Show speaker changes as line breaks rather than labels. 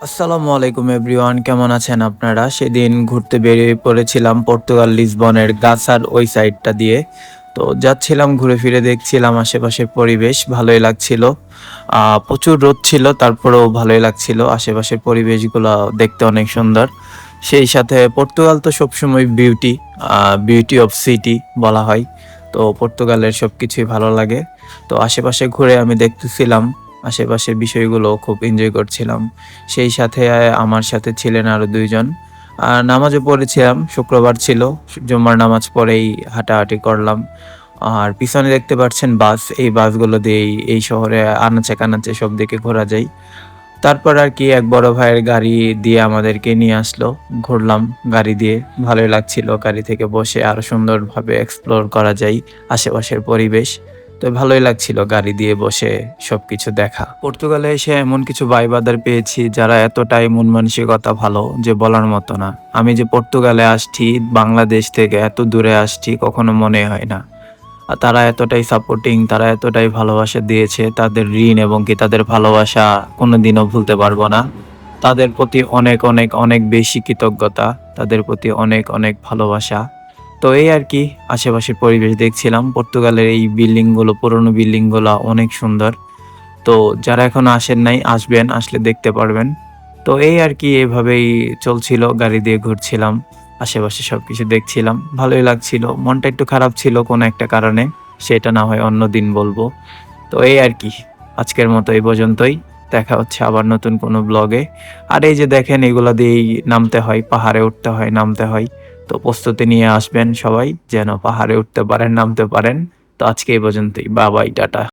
আসসালামু আলাইকুম এভরিওয়ান, কেমন আছেন আপনারা? সেদিন ঘুরতে বেরিয়ে পড়েছিলাম পর্তুগাল লিসবনের গাসার ওই সাইডটা দিয়ে। তো যাচ্ছিলাম, ঘুরে ফিরে দেখছিলাম আশেপাশের পরিবেশ, ভালোই লাগছিল। প্রচুর রোদ ছিল, তারপরেও ভালোই লাগছিল। আশেপাশের পরিবেশগুলো দেখতে অনেক সুন্দর। সেই সাথে পর্তুগাল তো সবসময় বিউটি, বিউটি অফ সিটি বলা হয়। তো পর্তুগালের সবকিছুই ভালো লাগে। তো আশেপাশে ঘুরে আমি দেখতেছিলাম আশেপাশের বিষয়গুলো, খুব এনজয় করছিলাম। সেই সাথে আমার সাথে ছিলেন আরো ২ জন। নামাজও পড়েছিলাম, শুক্রবার ছিল। জুম্মার নামাজ পড়েই হাঁটাহাঁটি করলাম। আর পিছনে দেখতে পাচ্ছেন বাস, এই বাসগুলো দিয়েই এই শহরে আনাচে-কানাচে সব দিকে ঘোরা যায়। তারপর আর কি এক বড় ভাইয়ের গাড়ি দিয়ে আমাদেরকে নিয়ে আসলো। ঘুরলাম গাড়ি দিয়ে, ভালোই লাগছিল। গাড়ি থেকে বসে আরো সুন্দরভাবে এক্সপ্লোর করা যায় আশেপাশের পরিবেশ। তো ভালোই লাগছিল গাড়ি দিয়ে বসে সবকিছু দেখা। পর্তুগালে এসে এমন কিছু ভাই ব্রাদার পেয়েছি যারা এতটাই মন মানসিকতা ভালো যে বলার মতো না। আমি যে পর্তুগালে আসছি, বাংলাদেশ থেকে এত দূরে আসছি কখনো মনে হয় না। তারা এতটাই সাপোর্টিং, তারা এতটাই ভালোবাসা দিয়েছে, তাদের ঋণ এবং কি তাদের ভালোবাসা কোনোদিনও ভুলতে পারবো না। তাদের প্রতি অনেক অনেক অনেক বেশি কৃতজ্ঞতা, তাদের প্রতি অনেক অনেক ভালোবাসা। তো এই আর কি, আশেপাশের পরিবেশ দেখছিলাম। পর্তুগালের এই বিল্ডিংগুলো, পুরোনো বিল্ডিংগুলো অনেক সুন্দর। তো যারা এখনো আসেন নাই, আসবেন, আসলে দেখতে পারবেন। তো এই আর কি, এভাবেই চলছিল, গাড়ি দিয়ে ঘুরছিলাম, আশেপাশে সবকিছু দেখছিলাম, ভালোই লাগছিল। মনটা একটু খারাপ ছিল কোনো একটা কারণে, সেটা না হয় অন্যদিন বলবো। তো এই আর কি, আজকের মতো এই পর্যন্তই। দেখা হচ্ছে আবার নতুন কোনো ব্লগে। আর এই যে দেখেন, এগুলা দিয়েই নামতে হয়, পাহাড়ে উঠতে হয়, নামতে হয়। তো প্রস্তুতি নিয়ে আসবেন সবাই, যেন পাহাড়ে উঠতে পারেন, নামতে পারেন। তো আজকে এই পর্যন্তই। Bye bye, tata.